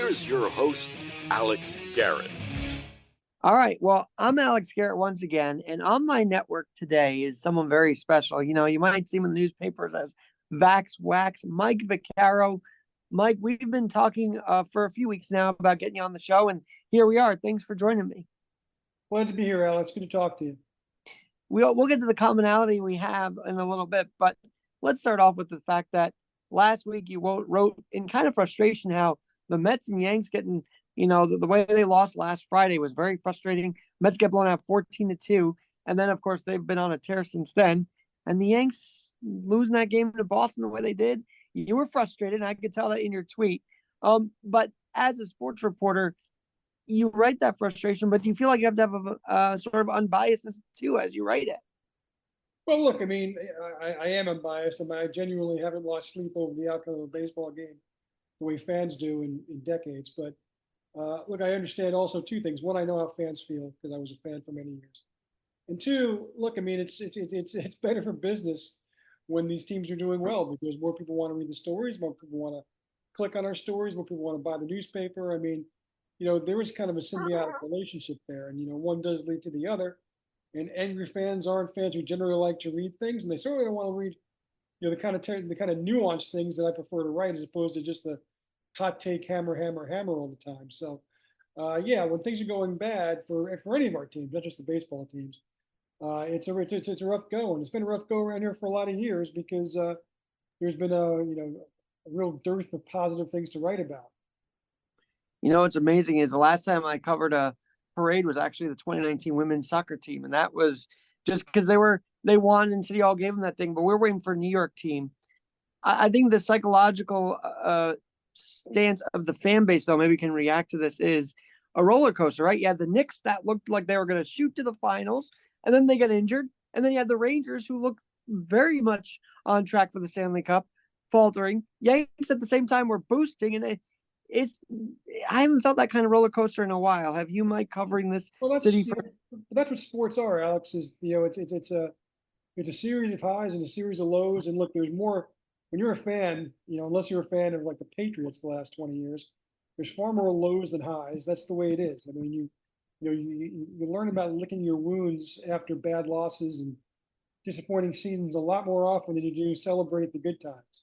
here's your host, Alex Garrett. All right. Well, I'm Alex Garrett once again, and on my network today is someone very special. You might see him in the newspapers as Mike Vaccaro. Mike, we've been talking for a few weeks now about getting you on the show, and here we are. Thanks for joining me. Glad to be here, Alex. Good to talk to you. We'll get to the commonality we have in a little bit, but let's start off with the fact that last week you wrote in kind of frustration how the Mets and Yanks getting, the way they lost last Friday was very frustrating. Mets get blown out 14-2, and then of course they've been on a tear since then. And the Yanks losing that game to Boston the way they did, you were frustrated. I could tell that in your tweet. But as a sports reporter, you write that frustration, but do you feel like you have to have a sort of unbiasedness too as you write it? Well, look, I mean, I am unbiased, and I genuinely haven't lost sleep over the outcome of a baseball game the way fans do in decades. But look, I understand also two things. One, I know how fans feel because I was a fan for many years. And two, look, I mean, it's better for business when these teams are doing well because more people want to read the stories, more people want to click on our stories, more people want to buy the newspaper. I mean, there is kind of a symbiotic relationship there, and one does lead to the other. And angry fans aren't fans who generally like to read things, and they certainly don't want to read, the kind of nuanced things that I prefer to write as opposed to just the hot take hammer all the time. So, yeah, when things are going bad for any of our teams, not just the baseball teams, it's a rough go, and it's been a rough go around here for a lot of years because there's been a real dearth of positive things to write about. What's amazing is the last time I covered a parade was actually the 2019 women's soccer team, and that was just because they won and City Hall gave them that thing. But we're waiting for a New York team. I think the psychological stance of the fan base, though, maybe we can react to this, is a roller coaster, right? You had the Knicks that looked like they were going to shoot to the finals, and then they got injured, and then you had the Rangers who looked very much on track for the Stanley Cup, faltering. Yanks at the same time were boosting, and I haven't felt that kind of roller coaster in a while. Have you, Mike, covering this city? That's what sports are, Alex. Is it's a series of highs and a series of lows. And look, there's more when you're a fan. Unless you're a fan of like the Patriots the last 20 years, there's far more lows than highs. That's the way it is. I mean, you learn about licking your wounds after bad losses and disappointing seasons a lot more often than you do celebrate the good times.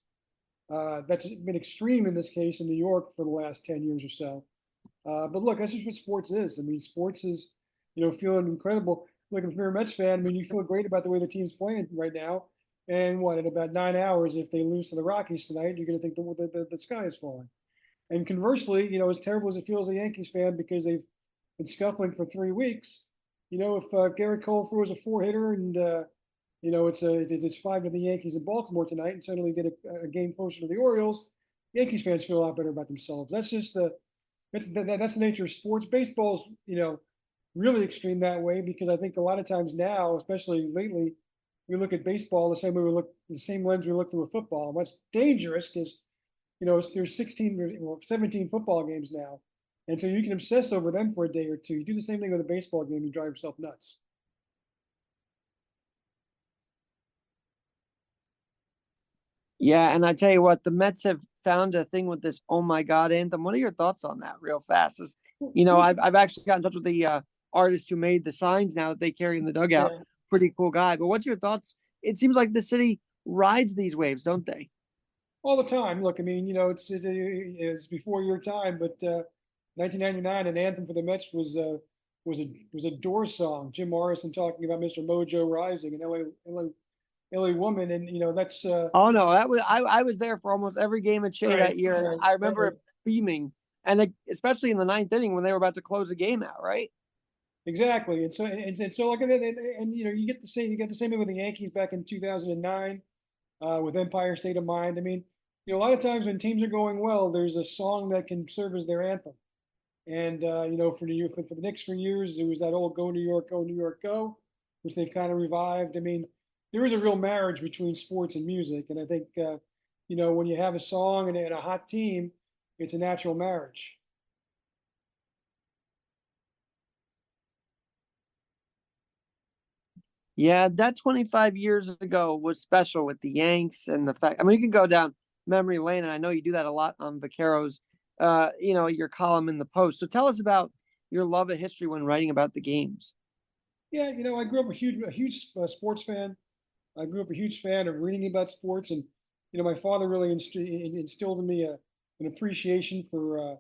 That's been extreme in this case in New York for the last 10 years or so. But look, that's just what sports is. I mean, sports is, feeling incredible. Look, if you're a Mets fan, I mean, you feel great about the way the team's playing right now. And in about 9 hours, if they lose to the Rockies tonight, you're going to think the sky is falling. And conversely, as terrible as it feels as a Yankees fan because they've been scuffling for 3 weeks, if Garrett Cole throws a 4-hitter and it's 5 to the Yankees in Baltimore tonight, and suddenly get a game closer to the Orioles. Yankees fans feel a lot better about themselves. That's just that's the nature of sports. Baseball's really extreme that way because I think a lot of times now, especially lately, we look at baseball the same lens we look through a football. And what's dangerous because there's 17 football games now, and so you can obsess over them for a day or two. You do the same thing with a baseball game, you drive yourself nuts. Yeah, and I tell you what, the Mets have found a thing with this "Oh My God" anthem. What are your thoughts on that, real fast? I've actually got in touch with the artist who made the signs now that they carry in the dugout. Yeah. Pretty cool guy. But what's your thoughts? It seems like the city rides these waves, don't they? All the time. Look, I mean, it's before your time, but 1999, an anthem for the Mets was a Doors song. Jim Morrison talking about Mr. Mojo Rising and LA Woman, and that's. Oh no, I was there for almost every game at Shea that year. Right, I remember it beaming, and especially in the ninth inning when they were about to close the game out, right? Exactly, and so like, and you get the same thing with the Yankees back in 2009 with Empire State of Mind. I mean, a lot of times when teams are going well, there's a song that can serve as their anthem. And for the Knicks for years, it was that old "Go New York, Go New York, Go," which they've kind of revived. I mean, there is a real marriage between sports and music, and I think when you have a song and a hot team, it's a natural marriage. Yeah, that 25 years ago was special with the Yanks and the fact. I mean, you can go down memory lane, and I know you do that a lot on Vaccaro's your column in the Post. So tell us about your love of history when writing about the games. Yeah, I grew up a huge sports fan. I grew up a huge fan of reading about sports, and my father really instilled in me an appreciation for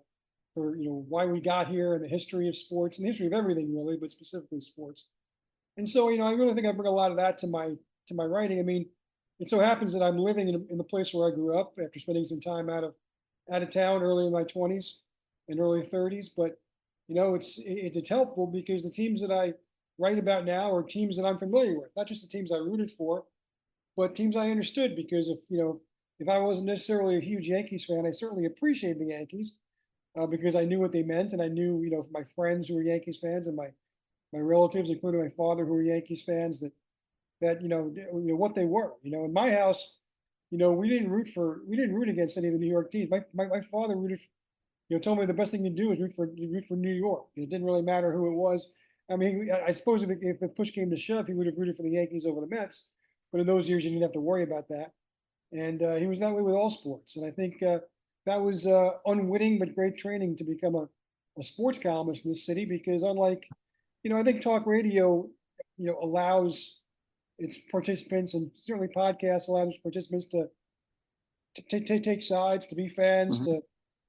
why we got here and the history of sports and the history of everything really, but specifically sports. And so I really think I bring a lot of that to my writing. I mean, it so happens that I'm living in the place where I grew up after spending some time out of town early in my 20s and early 30s. But it's helpful because the teams that I write about now are teams that I'm familiar with, not just the teams I rooted for, but teams I understood. Because if I wasn't necessarily a huge Yankees fan, I certainly appreciated the Yankees because I knew what they meant, and I knew my friends who were Yankees fans and my relatives, including my father, who were Yankees fans, that what they were. In my house, we didn't root against any of the New York teams. My father rooted, told me the best thing to do is root for New York. It didn't really matter who it was. I mean, I suppose if the push came to shove, he would have rooted for the Yankees over the Mets. But in those years, you didn't have to worry about that. And he was that way with all sports. And I think that was unwitting but great training to become a sports columnist in this city. Because unlike, I think talk radio, allows its participants, and certainly podcasts allow its participants to take sides, to be fans,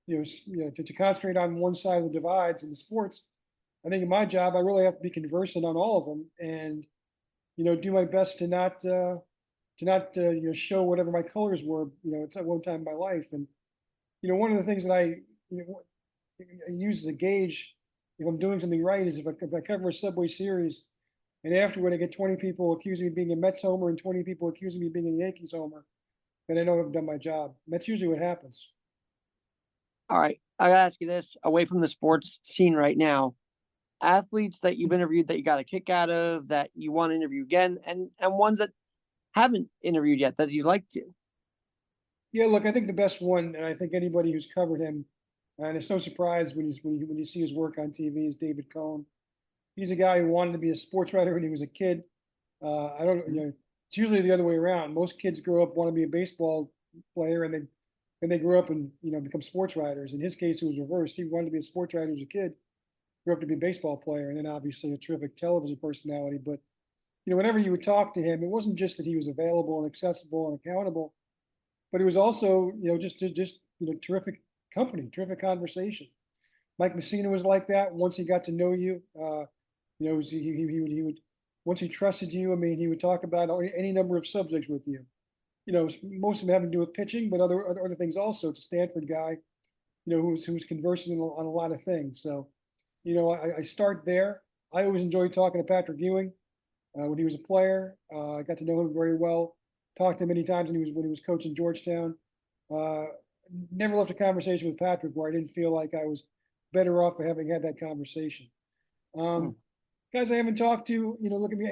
Mhm. to concentrate on one side of the divides in the sports. I think in my job, I really have to be conversant on all of them, and do my best to not show whatever my colors were, at one time in my life. And one of the things that I use as a gauge if I'm doing something right is if I cover a Subway series, and afterward I get 20 people accusing me of being a Mets homer and 20 people accusing me of being a Yankees homer, then I know I've done my job. And that's usually what happens. All right, I gotta ask you this: away from the sports scene right now, athletes that you've interviewed that you got a kick out of, that you want to interview again, and ones that haven't interviewed yet that you'd like to. Yeah, look, I think the best one, and I think anybody who's covered him, and it's no surprise when you see his work on TV, is David Cohn. He's a guy who wanted to be a sports writer when he was a kid. I don't, it's usually the other way around. Most kids grow up want to be a baseball player, and they grow up and become sports writers. In his case, it was reversed. He wanted to be a sports writer as a kid, grew up to be a baseball player, and then obviously a terrific television personality. But whenever you would talk to him, it wasn't just that he was available and accessible and accountable, but it was also just terrific company, terrific conversation. Mike Messina was like that. Once he got to know you, he would once he trusted you. I mean, he would talk about any number of subjects with you. Most of them having to do with pitching, but other things also. It's a Stanford guy, who's conversing on a lot of things. So, I start there. I always enjoyed talking to Patrick Ewing when he was a player. I got to know him very well. Talked to him many times when he was coaching Georgetown. Uh, Never left a conversation with Patrick where I didn't feel like I was better off for having had that conversation. Hmm. Guys I haven't talked to, look at me.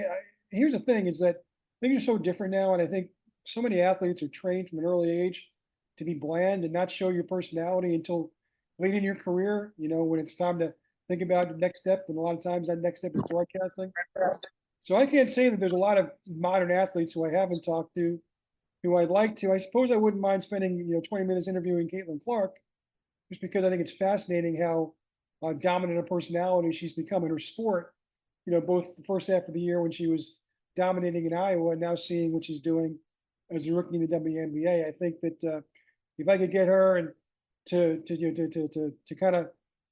Here's the thing: is that things are so different now, and I think so many athletes are trained from an early age to be bland and not show your personality until late in your career. When it's time to think about the next step, and a lot of times that next step is broadcasting. So I can't say that there's a lot of modern athletes who I haven't talked to, who I'd like to. I suppose I wouldn't mind spending 20 minutes interviewing Caitlin Clark, just because I think it's fascinating how dominant a personality she's become in her sport. Both the first half of the year when she was dominating in Iowa, and now seeing what she's doing as a rookie in the WNBA. I think that if I could get her and to kind of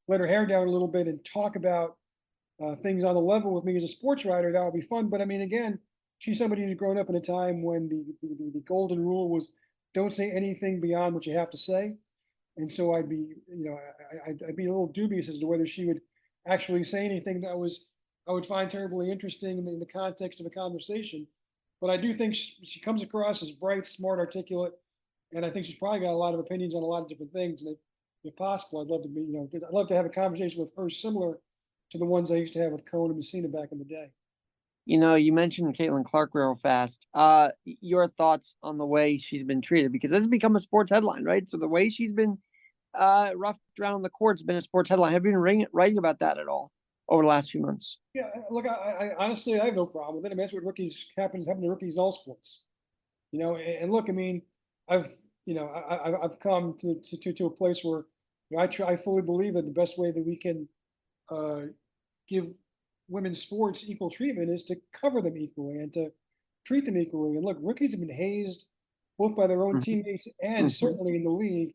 let her hair down a little bit and talk about things on the level with me as a sports writer, that would be fun. But I mean, again, she's somebody who's grown up in a time when the golden rule was don't say anything beyond what you have to say. And so I'd be a little dubious as to whether she would actually say anything that I would find terribly interesting in the context of a conversation. But I do think she comes across as bright, smart, articulate, and I think she's probably got a lot of opinions on a lot of different things. And if possible, I'd love to have a conversation with her similar to the ones I used to have with Cohen and Messina back in the day. You mentioned Caitlin Clark real fast. Your thoughts on the way she's been treated, because this has become a sports headline, right? So the way she's been roughed around on the court's been a sports headline. Have you been writing about that at all over the last few months? Yeah, look, I honestly I have no problem with it. I mean, that's what rookies happens to rookies in all sports. And look, I mean, I've come to a place where I fully believe that the best way that we can uh, give women's sports equal treatment is to cover them equally and to treat them equally. And look, rookies have been hazed both by their own Mhm. teammates and Mhm. certainly in the league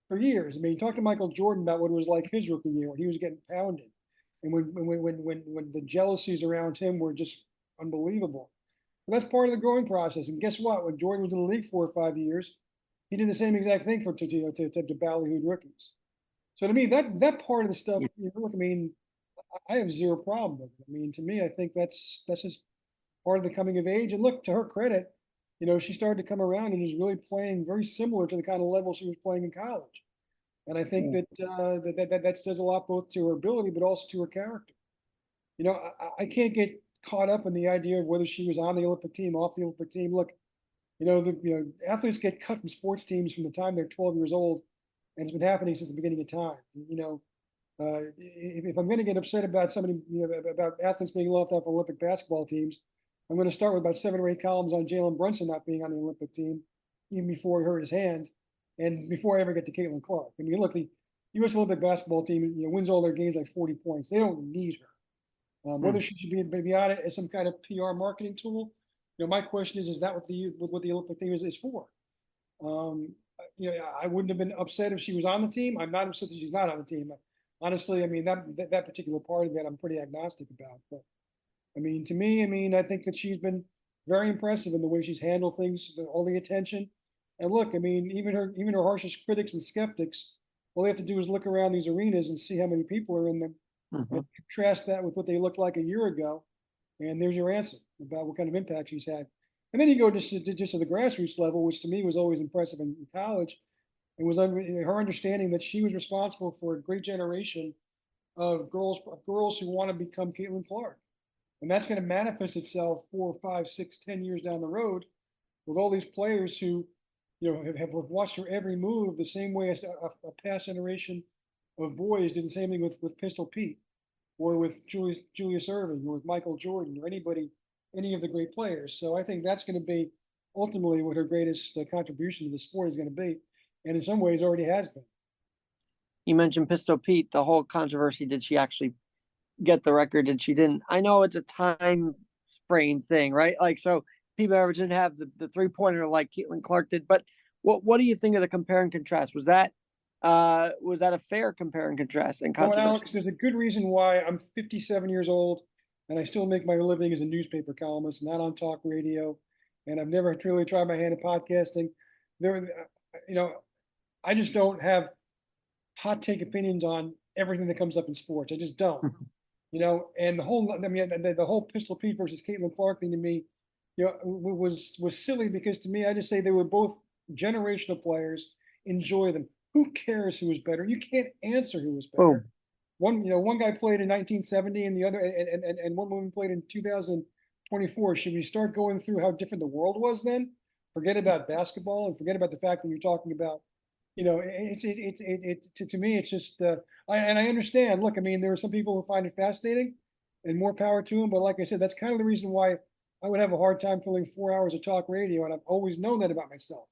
for years. I mean, talk to Michael Jordan about what it was like his rookie year when he was getting pounded, and when the jealousies around him were just unbelievable. But that's part of the growing process. And guess what? When Jordan was in the league 4 or 5 years, he did the same exact thing for to ballyhooed rookies. So to me, that part of the stuff, Yeah. look, I mean, I have zero problem with it. I mean, to me, I think that's just part of the coming of age. And look, to her credit, she started to come around and is really playing very similar to the kind of level she was playing in college. And I think Yeah. that says a lot both to her ability, but also to her character. I can't get caught up in the idea of whether she was on the Olympic team, off the Olympic team. Look, athletes get cut from sports teams from the time they're 12 years old, and it's been happening since the beginning of time. If I'm going to get upset about somebody, about athletes being left off Olympic basketball teams, I'm going to start with about 7 or 8 columns on Jalen Brunson not being on the Olympic team, even before he hurt his hand, and before I ever get to Caitlin Clark. I mean, look, the U.S. Olympic basketball team, wins all their games like 40 points. They don't need her. Hmm. Whether she should be on it as some kind of PR marketing tool, my question is that what the Olympic team is for? Um, I wouldn't have been upset if she was on the team. I'm not upset that she's not on the team. Honestly, I mean that particular part of that I'm pretty agnostic about. But I mean, to me, I mean, I think that she's been very impressive in the way she's handled things, all the attention. And look, I mean, even her harshest critics and skeptics, all they have to do is look around these arenas and see how many people are in them, and Mhm. contrast that with what they looked like a year ago, and there's your answer about what kind of impact she's had. And then you go just to the grassroots level, which to me was always impressive in college. It was her understanding that she was responsible for a great generation of girls who want to become Caitlin Clark, and that's going to manifest itself 4, 5, 6, 10 years down the road with all these players who, have watched her every move the same way as a past generation of boys did the same thing with Pistol Pete or with Julius Erving or with Michael Jordan or any of the great players. So I think that's going to be ultimately what her greatest contribution to the sport is going to be, and in some ways already has been. You mentioned Pistol Pete, the whole controversy. Did she actually get the record? Did she didn't? I know it's a time frame thing, right? Like, so people ever didn't have the 3-pointer like Caitlin Clark did. But what do you think of the compare and contrast? Was that a fair compare and contrast and You know what, controversy? Alex? There's a good reason why I'm 57 years old and I still make my living as a newspaper columnist, not on talk radio, and I've never truly tried my hand at podcasting. There, I just don't have hot take opinions on everything that comes up in sports. I just don't. And the whole Pistol Pete versus Caitlin Clark thing to me, was silly because to me, I just say they were both generational players. Enjoy them. Who cares who was better? You can't answer who was better. Boom. One guy played in 1970 and the other, and one woman played in 2024. Should we start going through how different the world was then? Forget about basketball and forget about the fact that you're talking about, to me, it's just, I understand. Look, I mean, there are some people who find it fascinating and more power to them. But like I said, that's kind of the reason why I would have a hard time filling 4 hours of talk radio. And I've always known that about myself.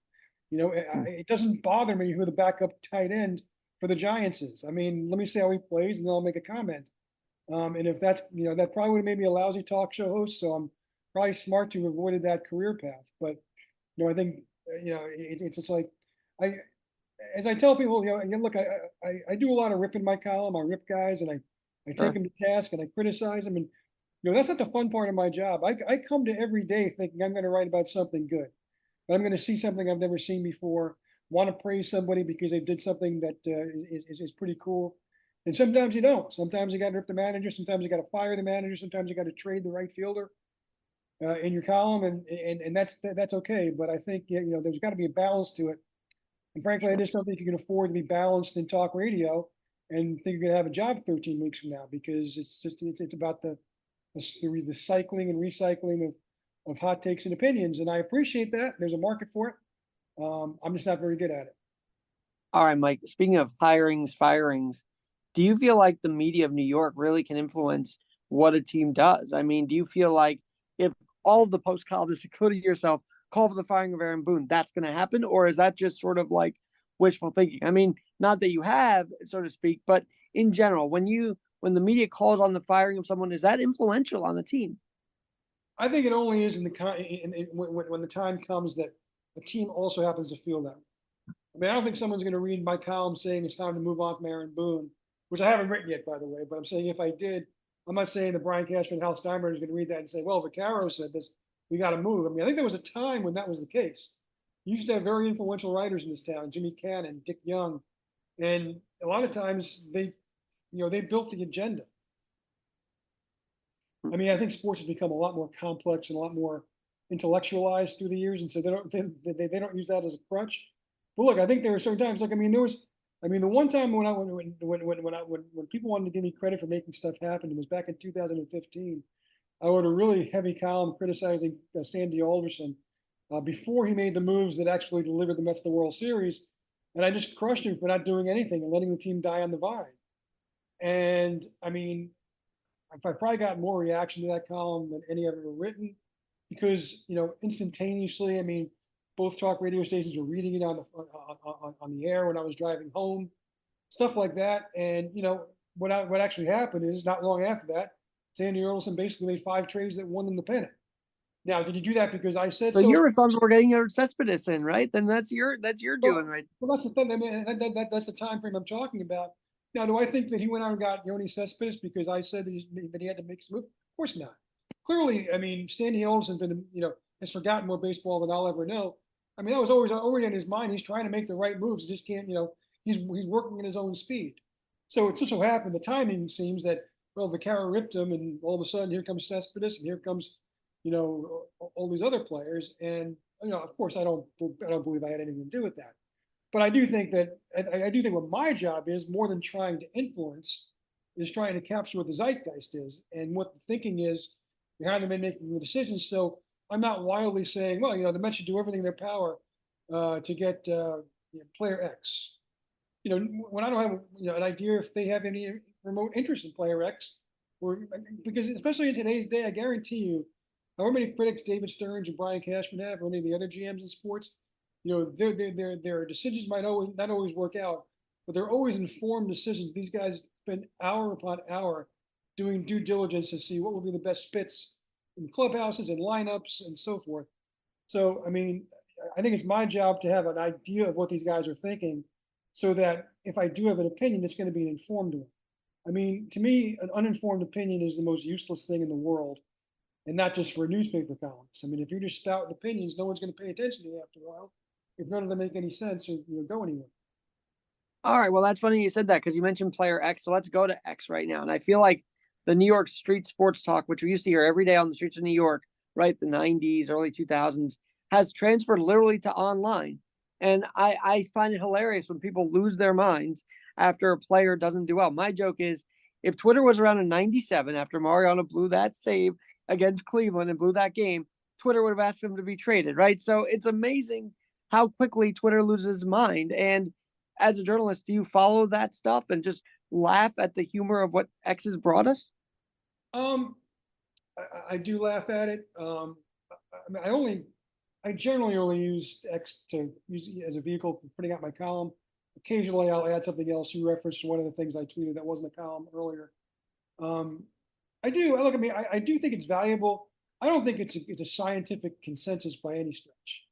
It doesn't bother me who the backup tight end for the Giants is. I mean, let me see how he plays and then I'll make a comment. And if that's, that probably would have made me a lousy talk show host. So I'm probably smart to have avoided that career path. But, I think, it's just like, I, as I tell people, look, I do a lot of ripping my column. I rip guys and I take Sure. them to task and I criticize them. And, that's not the fun part of my job. I come to every day thinking I'm going to write about something good. But I'm going to see something I've never seen before, want to praise somebody because they did something that is pretty cool. And sometimes you don't. Sometimes you got to rip the manager. Sometimes you got to fire the manager. Sometimes you got to trade the right fielder in your column. And that's okay. But I think, there's got to be a balance to it. And frankly, I Sure. just don't think you can afford to be balanced in talk radio and think you're going to have a job 13 weeks from now because it's about the cycling and recycling of hot takes and opinions. And I appreciate that. There's a market for it. I'm just not very good at it. All right, Mike. Speaking of hirings, firings, do you feel like the media of New York really can influence what a team does? I mean, do you feel like if all of the post columnists, including yourself, call for the firing of Aaron Boone, that's going to happen? Or is that just sort of like wishful thinking? I mean, not that you have, so to speak, but in general, when the media calls on the firing of someone, is that influential on the team? I think it only is when the time comes that a team also happens to feel that. I mean, I don't think someone's going to read my column saying it's time to move on from Aaron Boone, which I haven't written yet, by the way. But I'm saying if I did, I'm not saying that Brian Cashman and Hal Steinbrenner is going to read that and say, well, Vaccaro said this, we got to move. I mean, I think there was a time when that was the case. You used to have very influential writers in this town, Jimmy Cannon, Dick Young, and a lot of times they built the agenda. I mean, I think sports has become a lot more complex and a lot more intellectualized through the years, and so they don't use that as a crutch. But look, I think there were certain times. Look, I mean, the one time when people wanted to give me credit for making stuff happen, it was back in 2015. I wrote a really heavy column criticizing Sandy Alderson before he made the moves that actually delivered the Mets the World Series, and I just crushed him for not doing anything and letting the team die on the vine. And I mean, I've probably gotten more reaction to that column than any I've ever written because, instantaneously, I mean, both talk radio stations were reading it on the air when I was driving home, stuff like that. And, what actually happened is not long after that, Sandy Earlson basically made 5 trades that won them the pennant. Now, did you do that because I said So so? you're responsible for getting your Cespedes in, right? Then that's your doing, right? Well, that's the thing. I mean, that's the time frame I'm talking about. Now, do I think that he went out and got Yoni Cespedes because I said that he had to make some move? Of course not. Clearly, I mean, Sandy Alderson's has forgotten more baseball than I'll ever know. I mean, that was always already in his mind. He's trying to make the right moves. He just can't, he's working at his own speed. So it just so happened the timing seems that, well, Vaccaro ripped him, and all of a sudden here comes Cespedes, and here comes, all these other players. And, of course, I don't believe I had anything to do with that. But I do think what my job is, more than trying to influence, is trying to capture what the zeitgeist is and what the thinking is behind them in making the decisions. So I'm not wildly saying, well, the Mets should do everything in their power to get player X. When I don't have an idea if they have any remote interest in player X, or because especially in today's day, I guarantee you, however many critics David Stearns and Brian Cashman have, or any of the other GMs in sports, their decisions might not always work out, but they're always informed decisions. These guys spend hour upon hour doing due diligence to see what will be the best fits in clubhouses and lineups and so forth. So, I mean, I think it's my job to have an idea of what these guys are thinking so that if I do have an opinion, it's going to be an informed one. I mean, to me, an uninformed opinion is the most useless thing in the world, and not just for a newspaper columnist. I mean, if you're just spouting opinions, no one's going to pay attention to you after a while if none of them make any sense or go anywhere. All right. Well, that's funny you said that because you mentioned player X. So let's go to X right now. And I feel like the New York street sports talk, which we used to hear every day on the streets of New York, right, the 90s, early 2000s, has transferred literally to online. And I find it hilarious when people lose their minds after a player doesn't do well. My joke is if Twitter was around in 97 after Mariano blew that save against Cleveland and blew that game, Twitter would have asked him to be traded, right? So it's amazing how quickly Twitter loses mind. And as a journalist, do you follow that stuff and just laugh at the humor of what X has brought us? I do laugh at it. I mean, I generally only use X to use as a vehicle for putting out my column. Occasionally, I'll add something else. You referenced one of the things I tweeted that wasn't a column earlier. I do. Look, I mean, I do think it's valuable. I don't think it's a scientific consensus by any stretch.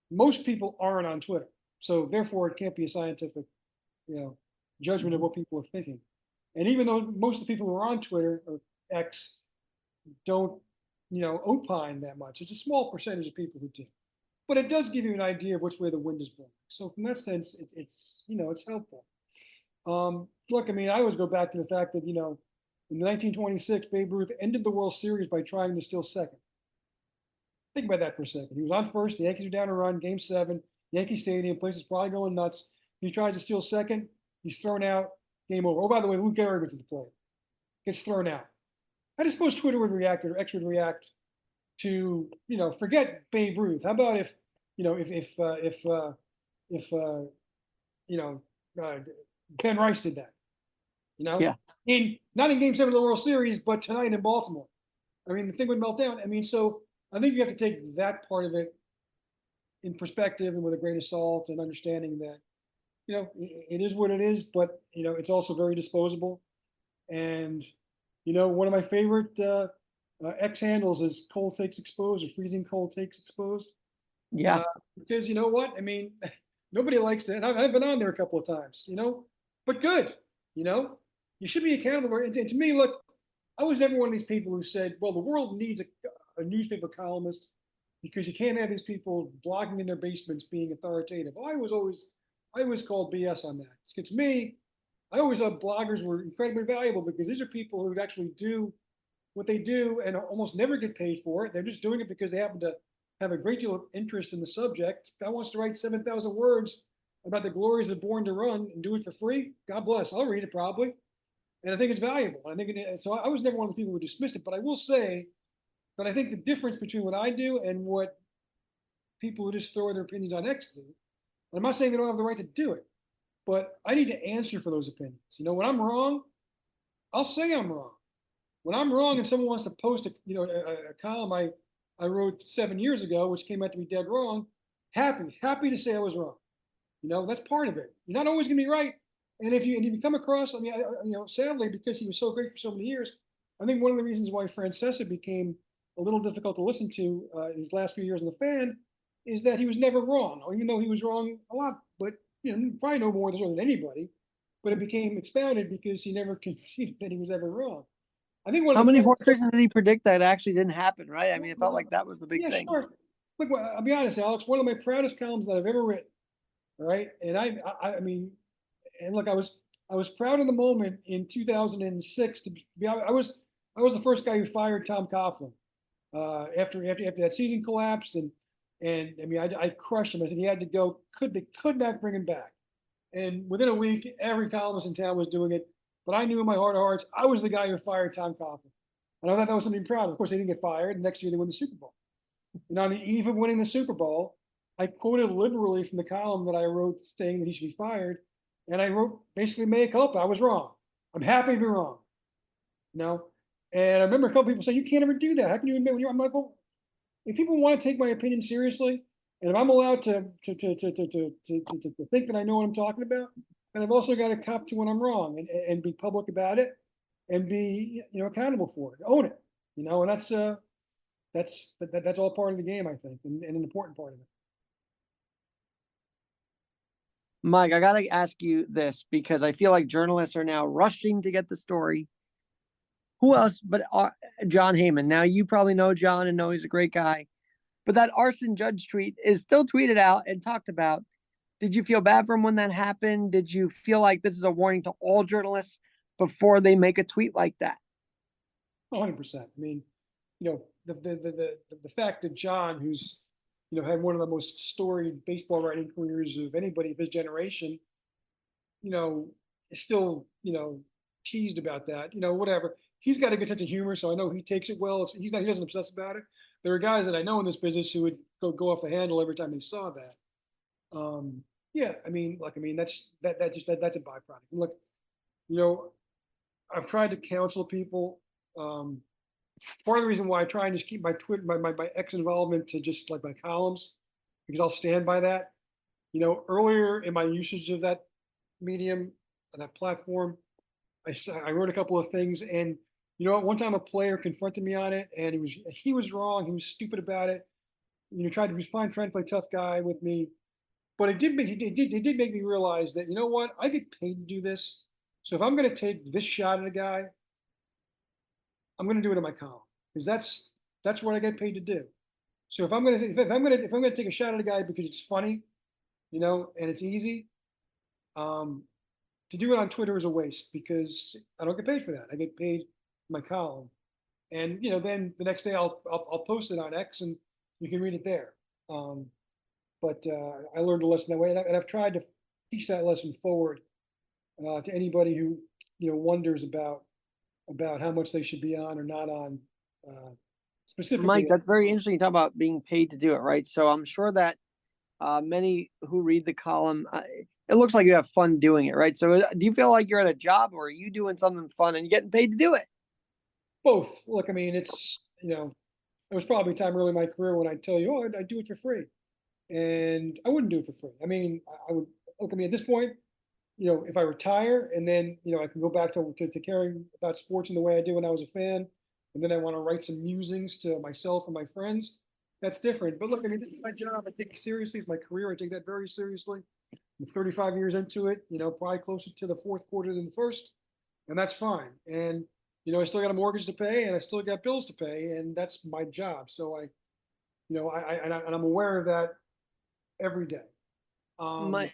Most people aren't on Twitter, so therefore it can't be a scientific, judgment of what people are thinking. And even though most of the people who are on Twitter or X don't, opine that much, it's a small percentage of people who do. But it does give you an idea of which way the wind is blowing. So from that sense, it's helpful. Look, I mean, I always go back to the fact that, in 1926, Babe Ruth ended the World Series by trying to steal second. Think about that for a second. He was on first. The Yankees are down a run, Game 7, Yankee Stadium. Place is probably going nuts. He tries to steal second. He's thrown out. Game over. Oh, by the way, Lou Gehrig went to the plate. Gets thrown out. I just suppose Twitter would react, or X would react to, forget Babe Ruth. How about if Ben Rice did that? Yeah. Not in Game 7 of the World Series, but tonight in Baltimore. I mean, the thing would melt down. I mean, so I think you have to take that part of it in perspective and with a grain of salt and understanding that, it is what it is, but it's also very disposable. And one of my favorite X handles is cold takes exposed or freezing cold takes exposed. Yeah. Because you know what? I mean, nobody likes to, and I've been on there a couple of times, but good, you should be accountable. And to me, look, I was never one of these people who said, well, the world needs a newspaper columnist because you can't have these people blogging in their basements being authoritative. I always called BS on that. It's me. I always thought bloggers were incredibly valuable because these are people who actually do what they do and almost never get paid for it. They're just doing it because they happen to have a great deal of interest in the subject. Guy wants to write 7,000 words about the glories of Born to Run and do it for free. God bless. I'll read it probably. And I think it's valuable. So I was never one of the people who dismissed it, but I will say that I think the difference between what I do and what people who just throw their opinions on X do, and I'm not saying they don't have the right to do it, but I need to answer for those opinions. When I'm wrong, I'll say I'm wrong. When I'm wrong and someone wants to post a column I wrote 7 years ago, which came out to be dead wrong, happy to say I was wrong. That's part of it. You're not always going to be right. And if you come across, sadly, because he was so great for so many years, I think one of the reasons why Francesa became a little difficult to listen to his last few years in the Fan is that he was never wrong, even though he was wrong a lot. But probably no more than anybody. But it became expounded because he never conceded that he was ever wrong. I think How many horse races did he predict that actually didn't happen? Right? I mean, it felt like that was the big thing. Sure. Look, I'll be honest, Alex. One of my proudest columns that I've ever written. All right, and I mean, and look, I was proud in the moment in 2006 to be. I was the first guy who fired Tom Coughlin after that season collapsed, and I mean I crushed him. I said he had to go. They could not bring him back. And within a week, every columnist in town was doing it. But I knew in my heart of hearts, I was the guy who fired Tom Coughlin. And I thought that was something proud of. Of course, they didn't get fired. And next year, they won the Super Bowl. And on the eve of winning the Super Bowl, I quoted liberally from the column that I wrote saying that he should be fired. And I wrote basically mea culpa. I was wrong. I'm happy to be wrong. And I remember a couple people saying, you can't ever do that. How can you admit when you're, I'm like, well, if people want to take my opinion seriously, and if I'm allowed to think that I know what I'm talking about, and I've also got to cop to when I'm wrong and be public about it and be accountable for it, own it, and that's all part of the game, I think, and an important part of it. Mike, I gotta ask you this because I feel like journalists are now rushing to get the story. Who else but John Heyman? Now you probably know John and know he's a great guy, but that arson judge tweet is still tweeted out and talked about. Did you feel bad for him when that happened? Did you feel like this is a warning to all journalists before they make a tweet like that? 100%. I mean, the fact that John, who's had one of the most storied baseball writing careers of anybody of his generation, is still teased about that. Whatever. He's got a good sense of humor, so I know he takes it well. He doesn't obsess about it. There are guys that I know in this business who would go off the handle every time they saw that. Yeah, I mean, that's a byproduct. Look, I've tried to counsel people. Part of the reason why I try and just keep my Twitter, my X involvement to just like my columns, because I'll stand by that. Earlier in my usage of that medium and that platform, I wrote a couple of things, and one time a player confronted me on it, and he was wrong. He was stupid about it. Tried to respond, trying to play tough guy with me. But it did make me realize that, what? I get paid to do this. So if I'm going to take this shot at a guy, I'm going to do it in my column because that's what I get paid to do. So if I'm going to take a shot at a guy because it's funny, and it's easy, to do it on Twitter is a waste because I don't get paid for that. I get paid in my column, and then the next day I'll post it on X and you can read it there. But I learned a lesson that way, and I've tried to teach that lesson forward to anybody who wonders about how much they should be on or not on. Specifically, Mike, that's very interesting. You talk about being paid to do it, right? So I'm sure that many who read the column, it looks like you have fun doing it, right? So do you feel like you're at a job, or are you doing something fun and you're getting paid to do it? Both. Look, I mean, it's there was probably a time early in my career when I'd tell you, oh, I do it for free. And I wouldn't do it for free. I mean, I would look, I mean, at this point, if I retire and then, I can go back to caring about sports in the way I did when I was a fan, and then I want to write some musings to myself and my friends, that's different. But look, I mean, this is my job. I take it seriously. It's my career. I take that very seriously. I'm 35 years into it, probably closer to the fourth quarter than the first, and that's fine. And, I still got a mortgage to pay and I still got bills to pay, and that's my job. So and I'm aware of that every day. Mike,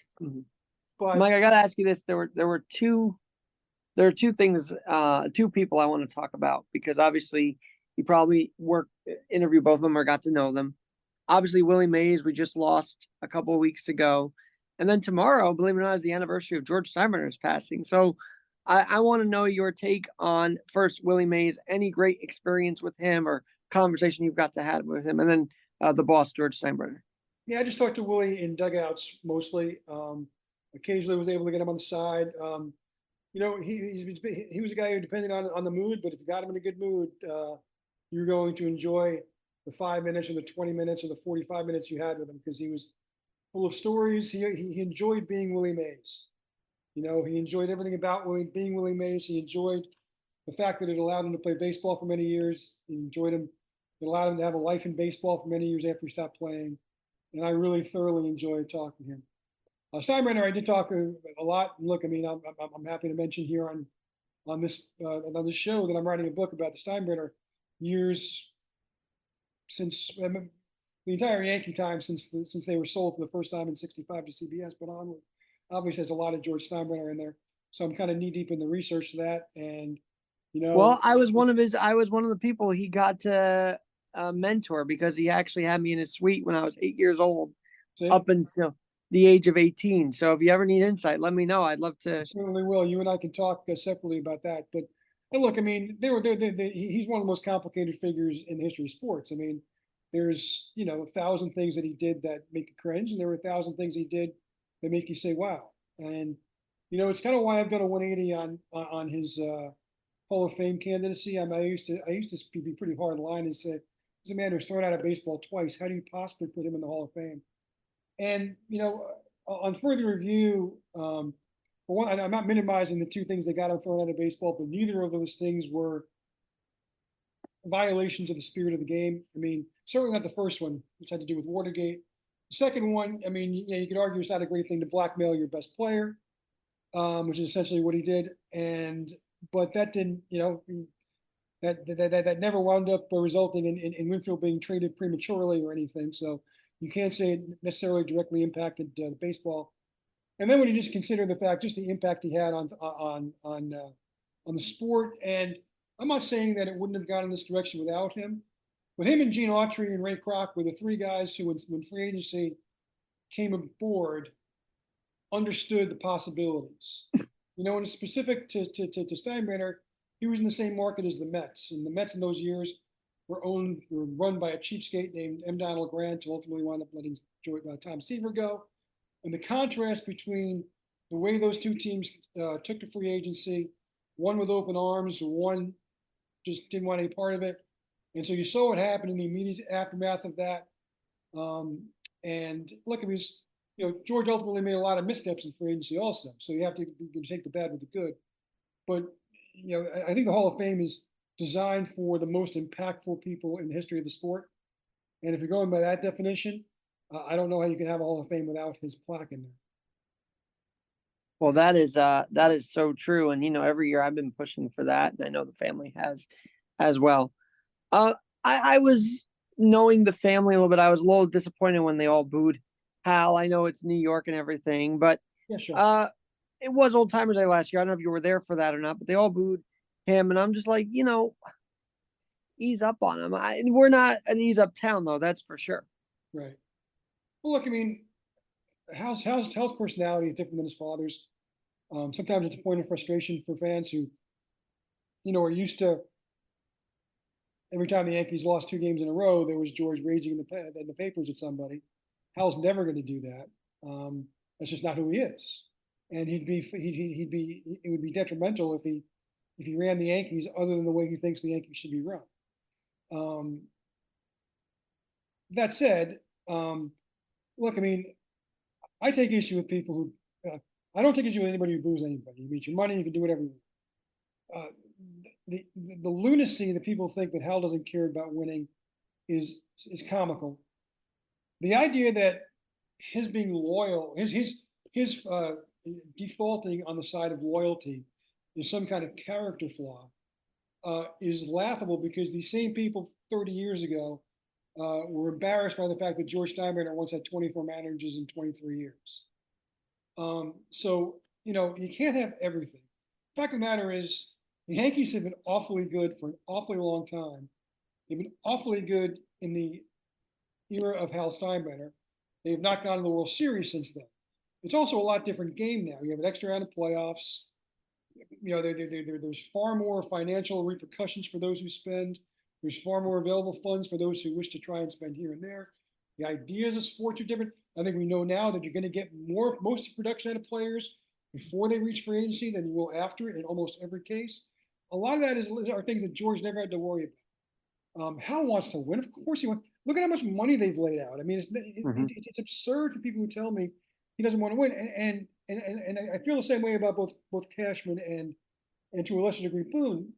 But Mike, I got to ask you this: there are two things, two people I want to talk about because obviously you probably interview both of them or got to know them. Obviously, Willie Mays, we just lost a couple of weeks ago. And then tomorrow, believe it or not, is the anniversary of George Steinbrenner's passing. So I want to know your take on first Willie Mays, any great experience with him or conversation you've got to have with him, and then the boss, George Steinbrenner. yeah, I just talked to Willie in dugouts mostly. Occasionally was able to get him on the side. He was a guy who depended on the mood, but if you got him in a good mood, you're going to enjoy the 5 minutes or the 20 minutes or the 45 minutes you had with him because he was full of stories. He enjoyed being Willie Mays. He enjoyed everything about being Willie Mays. He enjoyed the fact that it allowed him to play baseball for many years. He enjoyed him. It allowed him to have a life in baseball for many years after he stopped playing. And I really thoroughly enjoyed talking to him. Steinbrenner, I did talk a lot. Look, I mean, I'm happy to mention here on this show that I'm writing a book about the Steinbrenner years since the entire Yankee time since they were sold for the first time in '65 to CBS, but onward. Obviously, there's a lot of George Steinbrenner in there, so I'm kind of knee deep in the research to that. And Well, I was one of the people he got to mentor because he actually had me in his suite when I was 8 years old, up until the age of 18. So if you ever need insight, let me know. I'd love to. I certainly will. You and I can talk separately about that. But and look, I mean, he's one of the most complicated figures in the history of sports. I mean, there's 1,000 things that he did that make you cringe, and there were 1,000 things he did that make you say, "Wow." And it's kind of why I've done a 180 on his Hall of Fame candidacy. I used to be pretty hard line and say, "He's a man who's thrown out of baseball twice. How do you possibly put him in the Hall of Fame?" And on further review, for one, I'm not minimizing the two things that got him thrown out of baseball, but neither of those things were violations of the spirit of the game. I mean, certainly not the first one, which had to do with Watergate. The second one, I mean, you could argue it's not a great thing to blackmail your best player, which is essentially what he did. But that didn't, that never wound up resulting in Winfield being traded prematurely or anything. So you can't say it necessarily directly impacted the baseball. And then when you just consider the fact, just the impact he had on the sport, and I'm not saying that it wouldn't have gone in this direction without him, but him and Gene Autry and Ray Kroc were the three guys who, when free agency came aboard, understood the possibilities. And specific to Steinbrenner, he was in the same market as the Mets, and the Mets in those years were run by a cheapskate named M. Donald Grant, who ultimately wound up letting Tom Seaver go. And the contrast between the way those two teams took to free agency, one with open arms, one just didn't want any part of it. And so you saw what happened in the immediate aftermath of that. And look, it was, George ultimately made a lot of missteps in free agency also. So you have to take the bad with the good. But, I think the Hall of Fame is designed for the most impactful people in the history of the sport. And if you're going by that definition, I don't know how you can have a Hall of Fame without his plaque in there. Well, that is so true. And, every year I've been pushing for that. And I know the family has as well. I was knowing the family a little bit. I was a little disappointed when they all booed Hal. I know it's New York and everything, but yeah, sure. It was Old Timers Day last year. I don't know if you were there for that or not, but they all booed him. And I'm just like, ease up on him. We're not an ease up town, though. That's for sure. Right. Well, look, I mean, Hal's personality is different than his father's. Sometimes it's a point of frustration for fans who, are used to every time the Yankees lost 2 games in a row, there was George raging in the papers at somebody. Hal's never going to do that. That's just not who he is. And it would be detrimental if he ran the Yankees other than the way he thinks the Yankees should be run. That said, look, I mean, I take issue with people I don't think it's you anybody who boos anybody. You meet your money, you can do whatever you want. The lunacy that people think that Hal doesn't care about winning is comical. The idea that his being loyal, his defaulting on the side of loyalty is some kind of character flaw is laughable, because these same people 30 years ago were embarrassed by the fact that George Steinbrenner once had 24 managers in 23 years. So, you can't have everything. The fact of the matter is, the Yankees have been awfully good for an awfully long time. They've been awfully good in the era of Hal Steinbrenner. They've not gone to the World Series since then. It's also a lot different game now. You have an extra round of playoffs. There's far more financial repercussions for those who spend. There's far more available funds for those who wish to try and spend here and there. The ideas of sports are different. I think we know now that you're going to get most of the production out of players before they reach free agency than you will after in almost every case. A lot of that are things that George never had to worry about. Hal wants to win. Of course he wants. Look at how much money they've laid out. I mean, it's absurd for people who tell me he doesn't want to win. And I feel the same way about both Cashman and to a lesser degree Boone.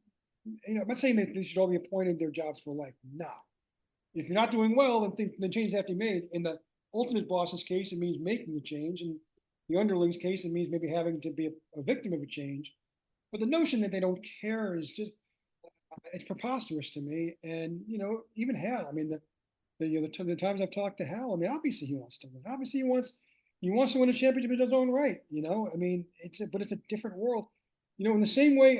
I'm not saying that they should all be appointed their jobs for life. No. If you're not doing well, then changes have to be made. In the ultimate boss's case, it means making the change. In the underling's case, it means maybe having to be a victim of a change. But the notion that they don't care is just, it's preposterous to me. And, even Hal, I mean, the times I've talked to Hal, I mean, obviously he wants to win. Obviously he wants to win a championship in his own right, I mean, but it's a different world. In the same way,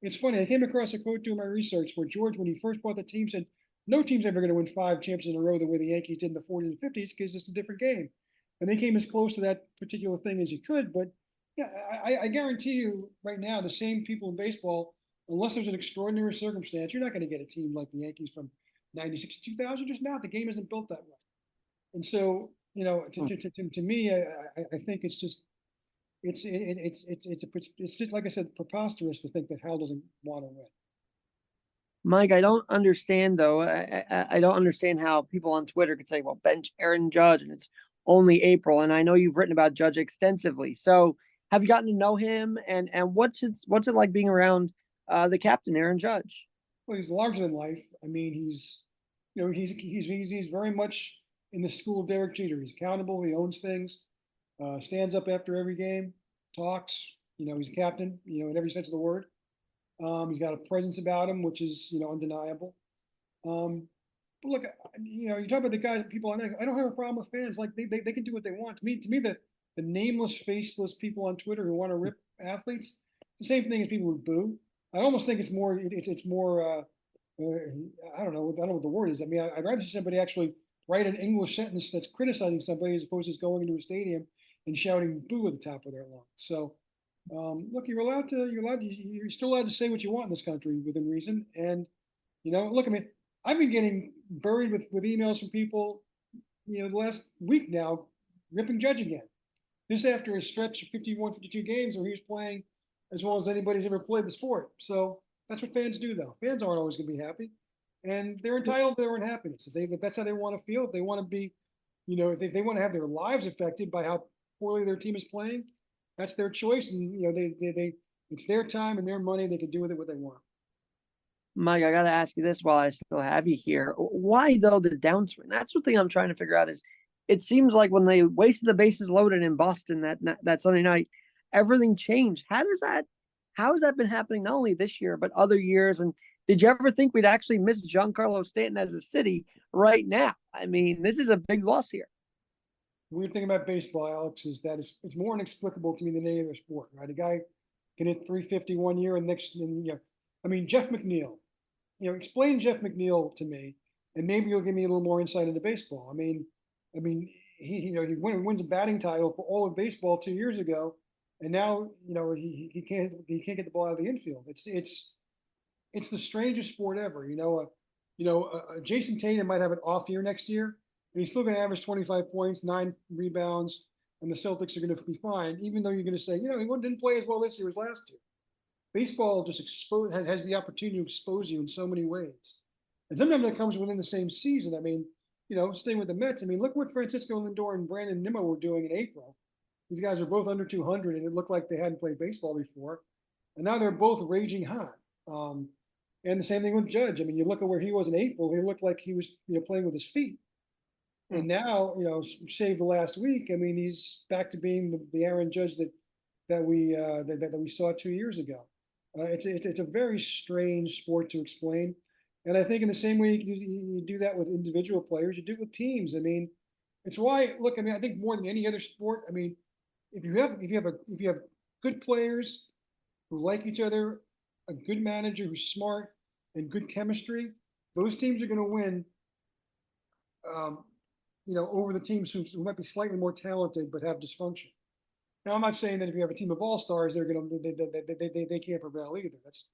it's funny. I came across a quote through my research where George, when he first bought the team, said, no team's ever going to win 5 championships in a row the way the Yankees did in the 40s and 50s, because it's a different game. And they came as close to that particular thing as you could. But yeah, I guarantee you right now, the same people in baseball, unless there's an extraordinary circumstance, you're not going to get a team like the Yankees from 96 to 2000. Just not. The game isn't built that way. And so, to me, I think it's just, it's just, like I said, preposterous to think that Hal doesn't want to win. Mike, I don't understand though. I don't understand how people on Twitter could say, well, bench Aaron Judge and it's only April. And I know you've written about Judge extensively. So have you gotten to know him, and what's it like being around the captain, Aaron Judge? Well, he's larger than life. I mean, he's very much in the school of Derek Jeter. He's accountable. He owns things, stands up after every game, talks. He's a captain, in every sense of the word. He's got a presence about him, which is, undeniable. But look, you talk about the guys, people on X. I don't have a problem with fans. Like they can do what they want. To me, the nameless, faceless people on Twitter who want to rip athletes, the same thing as people who boo. I almost think it's more. It's more. I don't know what the word is. I mean, I'd rather see somebody actually write an English sentence that's criticizing somebody as opposed to just going into a stadium and shouting "boo" at the top of their lungs. So. Look, you're still allowed to say what you want in this country within reason. And, look, I mean, I've been getting buried with emails from people, the last week now, ripping Judge again. This after a stretch of 51, 52 games where he was playing as well as anybody's ever played the sport. So that's what fans do, though. Fans aren't always going to be happy, and they're entitled to their unhappiness. If that's how they want to feel, if they want to be, if they want to have their lives affected by how poorly their team is playing, that's their choice, and it's their time and their money. They can do with it what they want. Mike, I got to ask you this while I still have you here. Why though the downswing? That's the thing I'm trying to figure out. Is it seems like when they wasted the bases loaded in Boston that Sunday night, everything changed. How has that been happening not only this year but other years? And did you ever think we'd actually miss Giancarlo Stanton as a city right now? I mean, this is a big loss here. The weird thing about baseball, Alex, is that it's more inexplicable to me than any other sport, right? A guy can hit 350 one year and I mean, Jeff McNeil, explain Jeff McNeil to me, and maybe you'll give me a little more insight into baseball. I mean, he wins a batting title for all of baseball 2 years ago, and now, he can't get the ball out of the infield. It's the strangest sport ever. Jason Tatum might have an off year next year, and he's still going to average 25 points, 9 rebounds, and the Celtics are going to be fine, even though you're going to say, he didn't play as well this year as last year. Baseball just has the opportunity to expose you in so many ways. And sometimes that comes within the same season. I mean, staying with the Mets, I mean, look what Francisco Lindor and Brandon Nimmo were doing in April. These guys are both under 200, and it looked like they hadn't played baseball before. And now they're both raging hot. And the same thing with Judge. I mean, you look at where he was in April, he looked like he was, playing with his feet. And now, save the last week, I mean, he's back to being the Aaron Judge that we saw 2 years ago. It's a very strange sport to explain. And I think in the same way you do that with individual players, you do it with teams. I mean, it's why, look, I mean, I think more than any other sport, I mean, if you have good players who like each other, a good manager who's smart, and good chemistry, those teams are going to win. Over the teams who might be slightly more talented but have dysfunction. Now, I'm not saying that if you have a team of all-stars, they can't prevail either. It's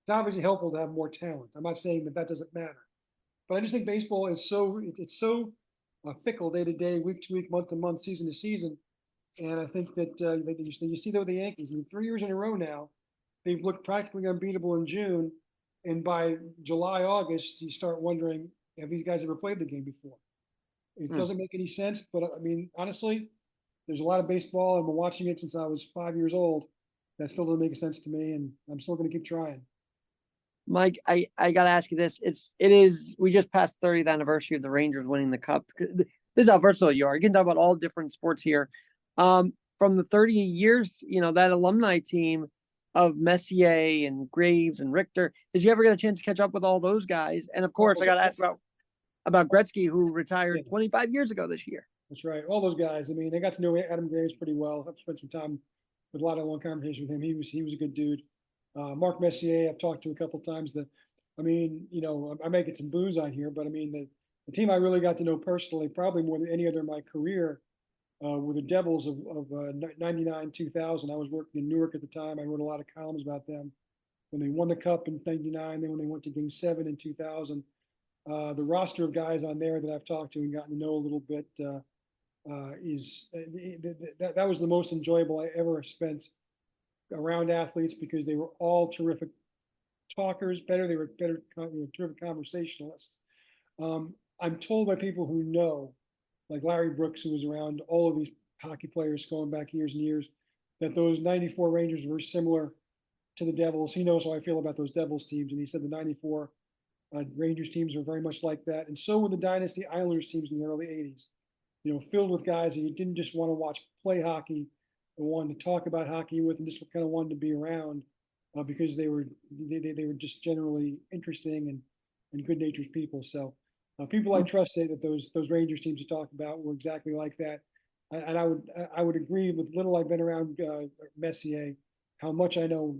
obviously helpful to have more talent. I'm not saying that doesn't matter, but I just think baseball is it's so fickle day to day, week to week, month to month, season to season, and I think that you see that with the Yankees. I mean, 3 years in a row now, they've looked practically unbeatable in June, and by July, August, you start wondering, have these guys ever played the game before? It doesn't make any sense, but I mean, honestly, there's a lot of baseball. I've been watching it since I was 5 years old. That still doesn't make sense to me, and I'm still going to keep trying. Mike, I got to ask you this. It is, we just passed the 30th anniversary of the Rangers winning the cup. This is how versatile you are. You can talk about all different sports here. From the 30 years, that alumni team of Messier and Graves and Richter, did you ever get a chance to catch up with all those guys? And of course, I got to ask about Gretzky, who retired 25 years ago this year. That's right. All those guys. I mean, I got to know Adam Graves pretty well. I've spent some time with a lot of long conversations with him. He was a good dude. Mark Messier, I've talked to a couple of times. I may get some booze on here, but I mean, the team I really got to know personally, probably more than any other in my career, were the Devils of 99, 2000. I was working in Newark at the time. I wrote a lot of columns about them. When they won the cup in 99, then when they went to Game 7 in 2000. The roster of guys on there that I've talked to and gotten to know a little bit that was the most enjoyable I ever spent around athletes, because they were all terrific talkers. They were terrific conversationalists. I'm told by people who know, like Larry Brooks, who was around all of these hockey players going back years and years, that those 94 Rangers were similar to the Devils. He knows how I feel about those Devils teams, and he said the 94 Rangers teams are very much like that. And so were the Dynasty Islanders teams in the early 80s, filled with guys that you didn't just want to watch play hockey, but wanted to talk about hockey with, and just kind of wanted to be around because they were just generally interesting and good-natured people. So people I trust say that those Rangers teams you talked about were exactly like that. And I would agree with little I've been around Messier, how much I know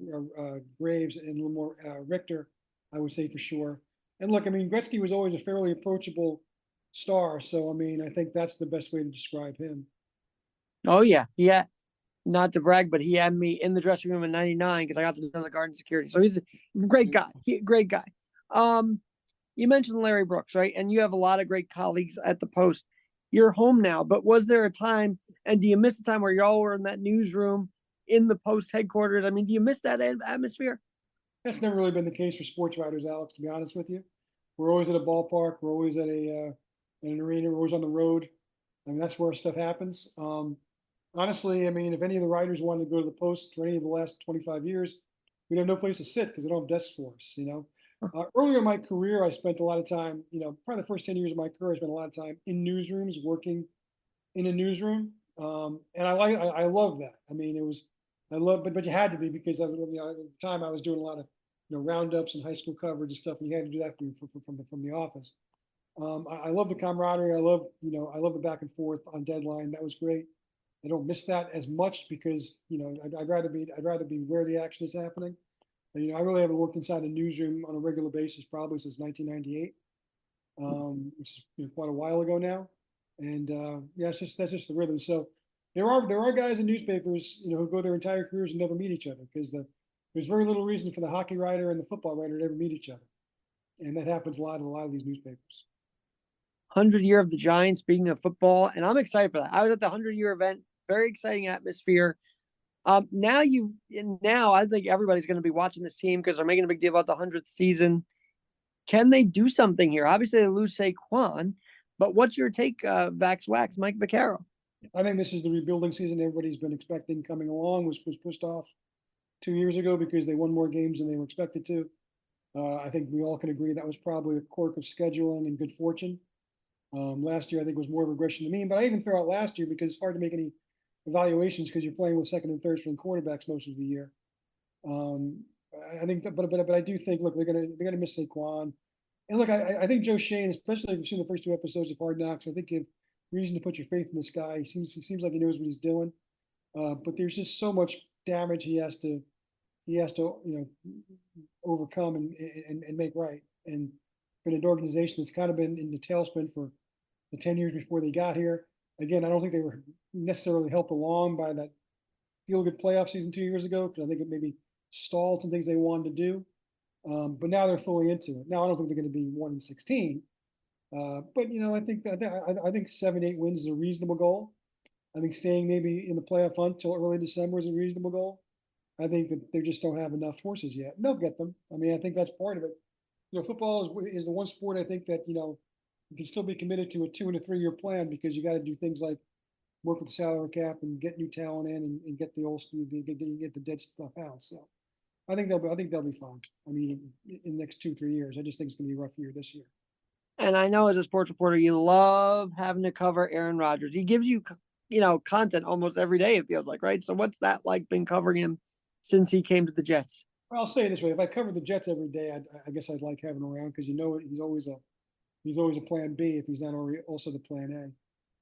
Graves and a little more Richter, I would say for sure. And look, I mean, Gretzky was always a fairly approachable star. So, I mean, I think that's the best way to describe him. Oh, yeah. Yeah. Not to brag, but he had me in the dressing room in 99 because I got to know the Garden security. So he's a great guy. Great guy. You mentioned Larry Brooks, right? And you have a lot of great colleagues at the Post. You're home now, but was there a time, and do you miss the time where y'all were in that newsroom in the Post headquarters? I mean, do you miss that atmosphere? That's never really been the case for sports writers, Alex, to be honest with you. We're always at a ballpark. We're always at an arena. We're always on the road. I mean, that's where stuff happens. Honestly, I mean, if any of the writers wanted to go to the Post for any of the last 25 years, we'd have no place to sit because they don't have desks for us, Earlier in my career, I spent a lot of time, probably the first 10 years of my career, I spent a lot of time in newsrooms, working in a newsroom. And I love that. I mean, but you had to be, because at the time I was doing a lot of, roundups and high school coverage and stuff, and you had to do that from the office. I love the camaraderie. I love the back and forth on deadline. That was great. I don't miss that as much because, I'd rather be where the action is happening. And, I really haven't worked inside a newsroom on a regular basis probably since 1998, which is quite a while ago now. And that's just the rhythm. So there are guys in newspapers, who go their entire careers and never meet each other because there's very little reason for the hockey writer and the football writer to ever meet each other, and that happens a lot in a lot of these newspapers. 100-year of the Giants, speaking of football, and I'm excited for that. I was at the 100-year event, very exciting atmosphere. Now I think everybody's going to be watching this team because they're making a big deal about the 100th season. Can they do something here? Obviously, they lose Saquon, but what's your take, Vax Wax, Mike Vaccaro? I think this is the rebuilding season everybody's been expecting coming along, was pushed off 2 years ago because they won more games than they were expected to. I think we all can agree that was probably a quirk of scheduling and good fortune. Last year, I think, was more regression to mean, but I even throw out last year because it's hard to make any evaluations because you're playing with second and third string quarterbacks most of the year. I think, but I do think, look, they're gonna miss Saquon, and look, I think Joe Shane, especially if you've seen the first two episodes of Hard Knocks, I think you have reason to put your faith in this guy. He seems like he knows what he's doing, but there's just so much damage he has to overcome and make right. And been an organization that's kind of been in the tailspin for the 10 years before they got here. Again, I don't think they were necessarily helped along by that feel good playoff season 2 years ago, because I think it maybe stalled some things they wanted to do. But now they're fully into it. Now I don't think they're going to be 1-16, but I think 7-8 wins is a reasonable goal. I think staying maybe in the playoff hunt until early December is a reasonable goal. I think that they just don't have enough horses yet. And they'll get them. I mean, I think that's part of it. Football is the one sport I think that you can still be committed to a 2 and a 3 year plan, because you got to do things like work with the salary cap and get new talent in and get the old get the dead stuff out. So I think they'll be fine. I mean, in the next 2-3 years, I just think it's going to be a rough year this year. And I know as a sports reporter, you love having to cover Aaron Rodgers. He gives you, content almost every day, it feels like, right? So what's that like, been covering him since he came to the Jets? Well, I'll say it this way: if I covered the Jets every day, I guess I'd like having him around, because he's always a plan B if he's not already also the plan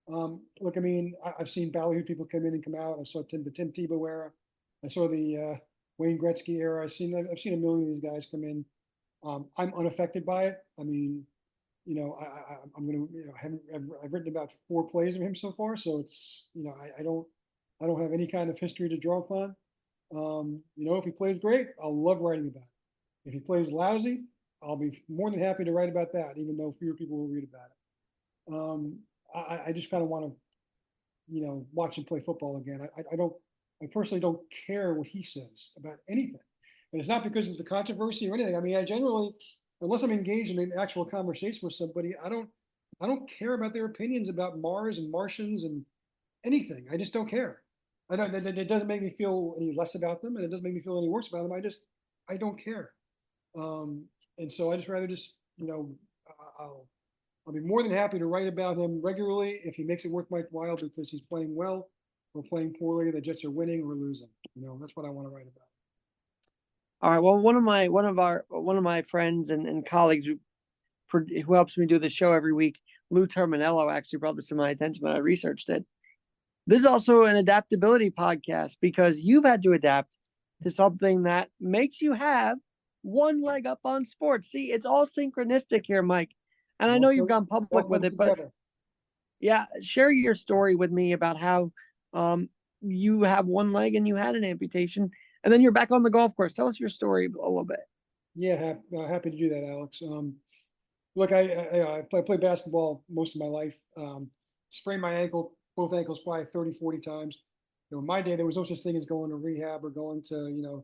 A. Look, I mean, I've seen ballyhoo people come in and come out. I saw the Tim Tebow era. I saw the Wayne Gretzky era. I've seen a million of these guys come in. I'm unaffected by it. I mean, I'm gonna, I've written about 4 plays of him so far, so it's, I don't have any kind of history to draw upon. If he plays great, I'll love writing about it. If he plays lousy, I'll be more than happy to write about that, even though fewer people will read about it. I just kind of want to, watch him play football again. I personally don't care what he says about anything. And it's not because of the controversy or anything. I mean, I generally, unless I'm engaged in an actual conversation with somebody, I don't care about their opinions about Mars and Martians and anything. I just don't care. It doesn't make me feel any less about them, and it doesn't make me feel any worse about them. I don't care. And so I just rather I'll be more than happy to write about him regularly if he makes it worth my while, because he's playing well or playing poorly, the Jets are winning or losing. That's what I want to write about. All right. Well, one of my friends and colleagues who helps me do the show every week, Lou Terminello, actually brought this to my attention that I researched it. This is also an adaptability podcast, because you've had to adapt to something that makes you have one leg up on sports. See, it's all synchronistic here, Mike. And I know you've gone public with it, but yeah, share your story with me about how you have one leg and you had an amputation, and then you're back on the golf course. Tell us your story a little bit. Yeah, happy to do that, Alex. Look, I played basketball most of my life. Sprained my ankle, both ankles, probably 30, 40 times. In my day, there was no such thing as going to rehab or going to,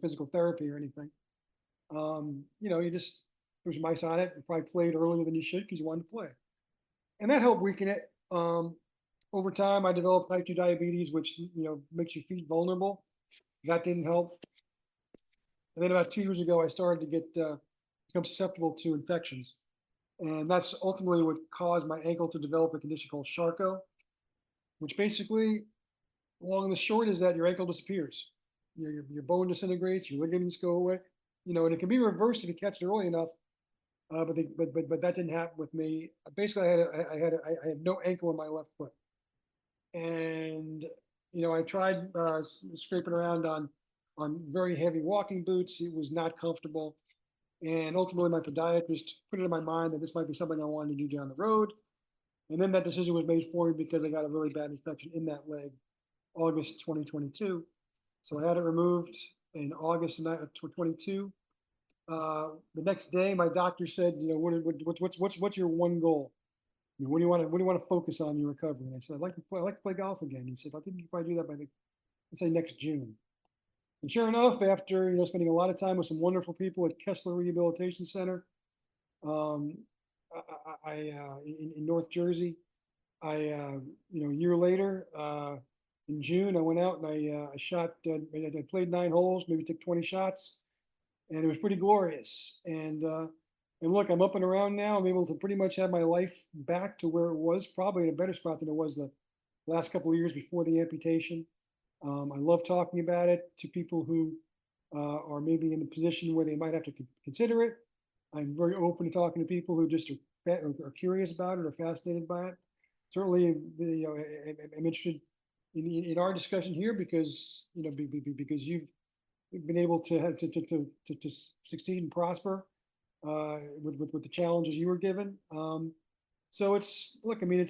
physical therapy or anything. You just, there was mice on it. You probably played earlier than you should because you wanted to play. And that helped weaken it. Over time, I developed type 2 diabetes, which, makes your feet vulnerable. That didn't help. And then about 2 years ago, I started to become susceptible to infections. And that's ultimately what caused my ankle to develop a condition called Charcot, which basically, long and the short, is that your ankle disappears. Your bone disintegrates, your ligaments go away, and it can be reversed if you catch it early enough. But that didn't happen with me. Basically, I had no ankle in my left foot, and I tried scraping around on very heavy walking boots. It was not comfortable, and ultimately my podiatrist put it in my mind that this might be something I wanted to do down the road. And then that decision was made for me because I got a really bad infection in that leg, August 2022. So I had it removed in August of 22. The next day, my doctor said, what's your one goal? What do you want to focus on in your recovery? And I said, I'd like to play golf again. He said, I think you can probably do that by let's say next June. And sure enough, after spending a lot of time with some wonderful people at Kessler Rehabilitation Center, in North Jersey, a year later, in June, I went out and I shot, I played 9 holes, maybe took 20 shots, and it was pretty glorious. And look, I'm up and around now. I'm able to pretty much have my life back to where it was, probably in a better spot than it was the last couple of years before the amputation. I love talking about it to people who are maybe in the position where they might have to consider it. I'm very open to talking to people who just are curious about it or fascinated by it. Certainly, I'm interested in our discussion here because because you've been able to have to succeed and prosper with the challenges you were given. So it's look, I mean,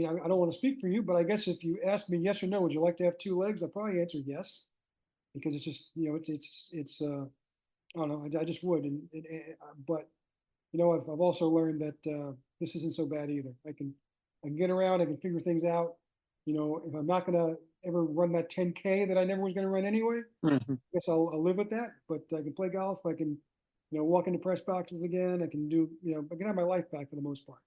I don't want to speak for you, but I guess if you asked me yes or no, would you like to have 2 legs? I'd probably answer yes, because it's just I don't know, I just would. But I've also learned that this isn't so bad either. I can get around, I can figure things out. If I'm not gonna ever run that 10K that I never was gonna run anyway, I guess I'll live with that. But I can play golf. I can, walk into press boxes again. I can do, I can have my life back for the most part.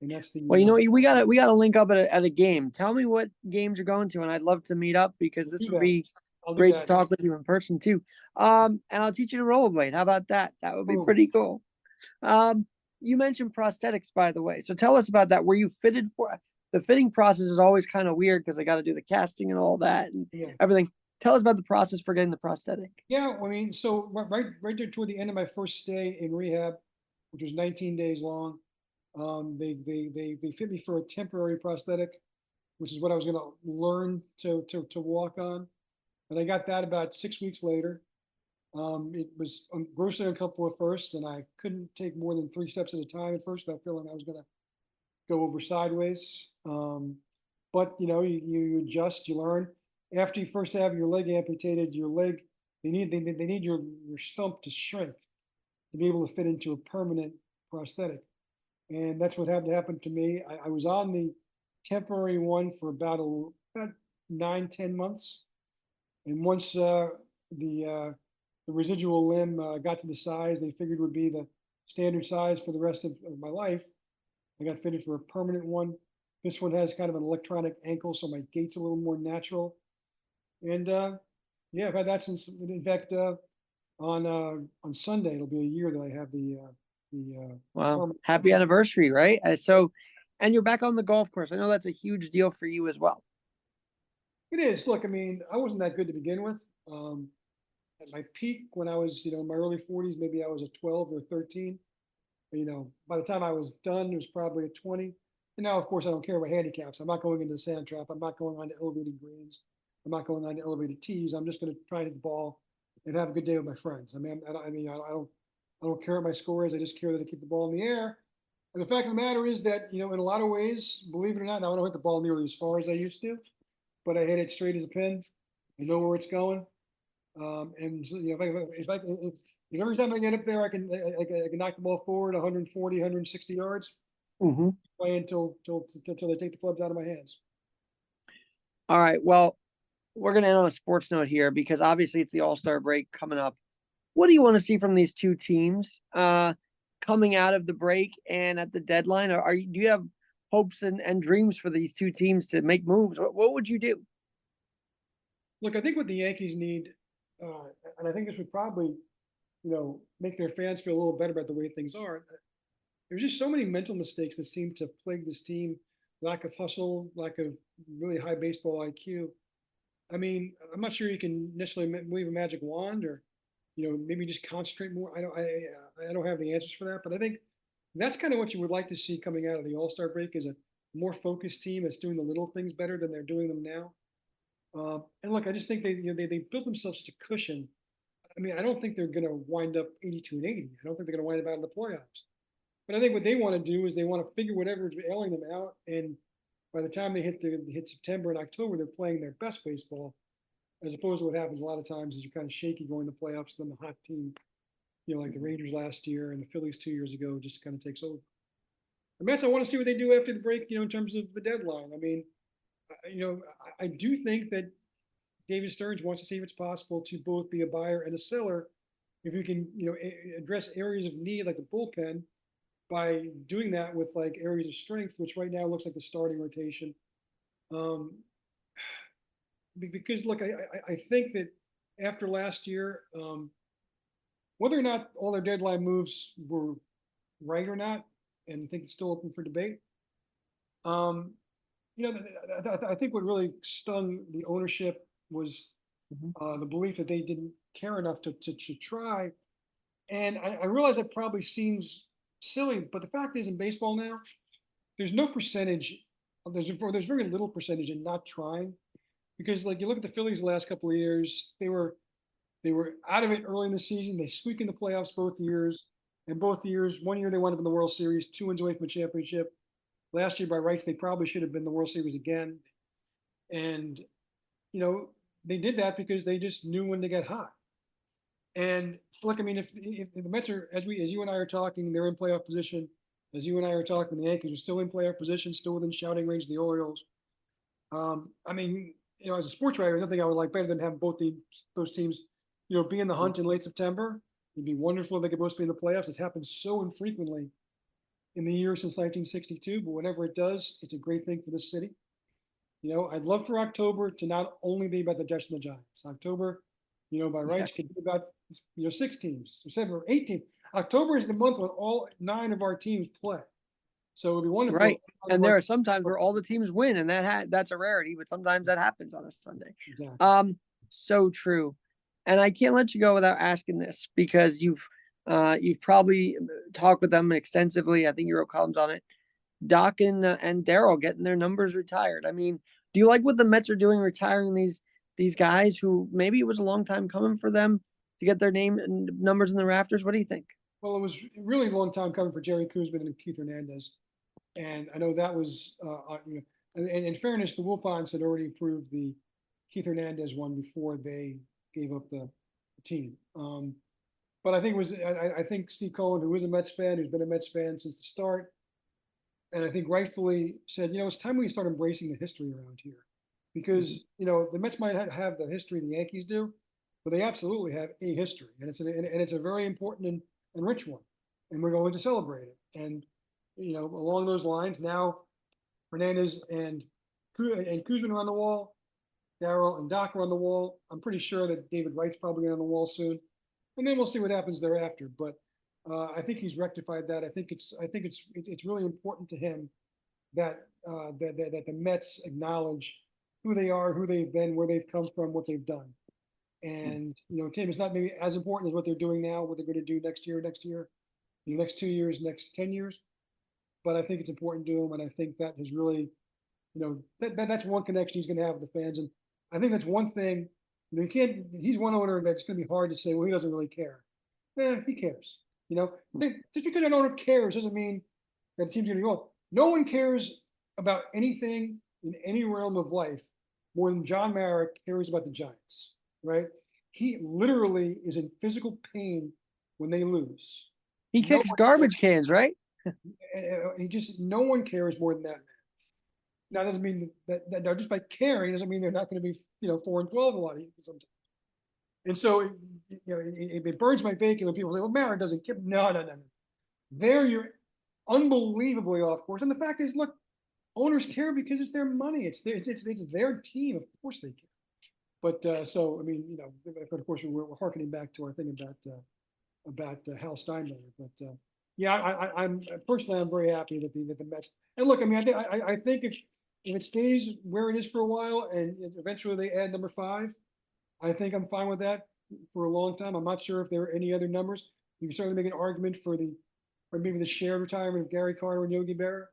And that's the Well, we gotta link up at a game. Tell me what games you're going to, and I'd love to meet up because this do would that. be I'll do great to that. talk with you in person too. And I'll teach you to rollerblade. How about that? That would be Boom. pretty cool. Um, you mentioned prosthetics, by the way. So tell us about that. Were you fitted for the fitting process is always kind of weird because they got to do the casting and all that and Yeah. everything. Tell us about the process for getting the prosthetic. Yeah, I mean, so right there toward the end of my first stay in rehab, which was 19 days long, they fit me for a temporary prosthetic, which is what I was going to learn to walk on, and I got that about 6 weeks later. It was grossly uncomfortable at first, and I couldn't take more than 3 steps at a time at first without feeling I was going to go over sideways. But you adjust, you learn. After you first have your leg amputated, your leg they need your stump to shrink to be able to fit into a permanent prosthetic, and that's what had to happen to me. I was on the temporary one for about 9-10 months, and once the residual limb got to the size they figured would be the standard size for the rest of my life, I got fitted for a permanent one. This one has kind of an electronic ankle, so my gait's a little more natural. And yeah, I've had that since. In fact, on Sunday it'll be a year that I have the Wow. permanent. Happy anniversary, right? So, and you're back on the golf course. I know that's a huge deal for you as well. It is. Look, I mean, I wasn't that good to begin with. At my peak, when I was, in my early 40s, maybe I was a 12 or 13. By the time I was done, it was probably a 20. And now, of course, I don't care about handicaps. I'm not going into the sand trap. I'm not going on to elevated greens. I'm not going on to elevated tees. I'm just going to try to hit the ball and have a good day with my friends. I mean, I don't care what my score is. I just care that I keep the ball in the air. And the fact of the matter is that, in a lot of ways, believe it or not, now I don't hit the ball nearly as far as I used to, but I hit it straight as a pin. I know where it's going. And so, if every time I get up there, I can knock the ball forward 140, 160 yards, Mm-hmm. play until they take the clubs out of my hands. All right. Well, we're going to end on a sports note here because obviously it's the All-Star break coming up. What do you want to see from these two teams coming out of the break and at the deadline? Do you have hopes and dreams for these two teams to make moves? What would you do? Look, I think what the Yankees need, and I think this would probably, make their fans feel a little better about the way things are. There's just so many mental mistakes that seem to plague this team. Lack of hustle, lack of really high baseball IQ. I mean, I'm not sure you can necessarily wave a magic wand or, maybe just concentrate more. I don't have the answers for that, but I think that's kind of what you would like to see coming out of the All-Star break is a more focused team that's doing the little things better than they're doing them now. And look, I just think they built themselves such a cushion. I mean, I don't think they're going to wind up 82 and 80. I don't think they're going to wind up out in the playoffs. But I think what they want to do is they want to figure whatever's ailing them out, and by the time they hit September and October, they're playing their best baseball, as opposed to what happens a lot of times is you're kind of shaky going to playoffs, then the hot team, like the Rangers last year and the Phillies 2 years ago, just kind of takes over. The Mets, I want to see what they do after the break, in terms of the deadline. I mean, I do think that David Stearns wants to see if it's possible to both be a buyer and a seller. If you can, address areas of need like the bullpen, by doing that with like areas of strength, which right now looks like the starting rotation. Um, because look, I think that after last year, whether or not all their deadline moves were right or not, and I think it's still open for debate. You know, I think what really stung the ownership was the belief that they didn't care enough to try. And I realize that probably seems silly, but the fact is, in baseball now, there's no percentage. There's very little percentage in not trying, because like you look at the Phillies the last couple of years, they were out of it early in the season. They squeaked in the playoffs both years, and both years, one year they wound up in the World Series, 2 wins away from a championship. Last year, by rights, they probably should have been in the World Series again. And you know, they did that because they just knew when to get hot. And look, I mean, if the Mets are, as you and I are talking, they're in playoff position. As you and I are talking, the Yankees are still in playoff position, still within shouting range of the Orioles. I mean, you know, as a sports writer, nothing I would like better than having those teams, you know, be in the hunt in late September. It'd be wonderful if they could both be in the playoffs. It's happened so infrequently in the years since 1962, but whenever it does, it's a great thing for the city. You know, I'd love for October to not only be about the Jets and the Giants. October, you know, by rights, could be about, you know, 6 teams or 7 or 8 teams. October is the month when all 9 of our teams play. So it'd be wonderful. Right. And there are some times where all the teams win, and that's a rarity, but sometimes that happens on a Sunday. Exactly. So true. And I can't let you go without asking this, because you've probably talked with them extensively. I think you wrote columns on it. Doc and Daryl getting their numbers retired. I mean, do you like what the Mets are doing, retiring these guys who maybe it was a long time coming for them to get their name and numbers in the rafters? What do you think? Well, it was a really long time coming for Jerry Kuzman and Keith Hernandez. And I know that was, you know, and in fairness, the Wilpons had already approved the Keith Hernandez one before they gave up the team. But I think it was, I think Steve Cohen, who is a Mets fan, who's been a Mets fan since the start, and I think rightfully said, you know, it's time we start embracing the history around here, because you know the Mets might have the history the Yankees do, but they absolutely have a history, and it's a very important and rich one, and we're going to celebrate it. And you know, along those lines, now Hernandez and Kuzman are on the wall, Darryl and Doc are on the wall. I'm pretty sure that David Wright's probably on the wall soon, and then we'll see what happens thereafter. But I think he's rectified that. I think it's really important to him that that the Mets acknowledge who they are, who they've been, where they've come from, what they've done. And you know, Tim, it's not maybe as important as what they're doing now, what they're going to do next year, the next 2 years, next 10 years. But I think it's important to him, and I think that has really, you know, that's one connection he's going to have with the fans. And I think that's one thing. You know, you can't. He's one owner that's going to be hard to say, well, he doesn't really care. He cares. You know, just because an owner cares doesn't mean that the team's going to go. No one cares about anything in any realm of life more than John Mara cares about the Giants, right? He literally is in physical pain when they lose. He kicks garbage cans, right? No one cares more than that man. Now, that doesn't mean that just by caring doesn't mean they're not going to be, you know, 4-12 a lot of sometimes. And so, you know, it burns my bacon when people say, well, Mara doesn't care. No. There you're unbelievably off course. And the fact is, look, owners care because it's their money. It's their team. Of course they care. But so, I mean, you know, of course, we're harkening back to our thing about Hal Steinbrenner. But yeah, I'm personally, I'm very happy that the Mets. And look, I mean, I think if it stays where it is for a while and eventually they add number 5, I think I'm fine with that for a long time. I'm not sure if there are any other numbers. You can certainly make an argument for maybe the shared retirement of Gary Carter and Yogi Berra.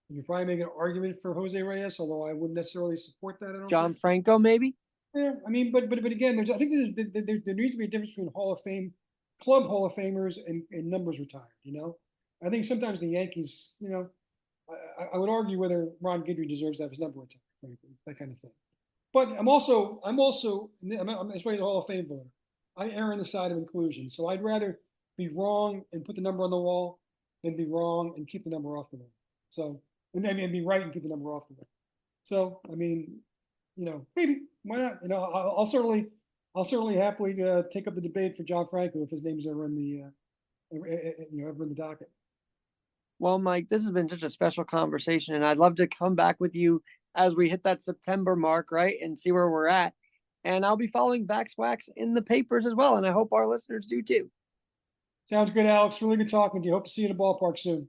You can probably make an argument for Jose Reyes, although I wouldn't necessarily support that. I don't John think. Franco, maybe. Yeah, I mean, but again, I think there needs to be a difference between Hall of Fame, club Hall of Famers and numbers retired. You know, I think sometimes the Yankees, you know, I would argue whether Ron Guidry deserves to have his number retired, frankly, that kind of thing. But I'm as well as a Hall of Fame voter. I err on the side of inclusion, so I'd rather be wrong and put the number on the wall than be wrong and keep the number off the wall. So, and be right and keep the number off the wall. So, I mean, you know, maybe why not? You know, I'll certainly happily take up the debate for John Franco if his name's ever in the, ever in the docket. Well, Mike, this has been such a special conversation, and I'd love to come back with you as we hit that September mark, right, and see where we're at. And I'll be following Wax in the papers as well, and I hope our listeners do too. Sounds good, Alex. Really good talking to you. Hope to see you in the ballpark soon.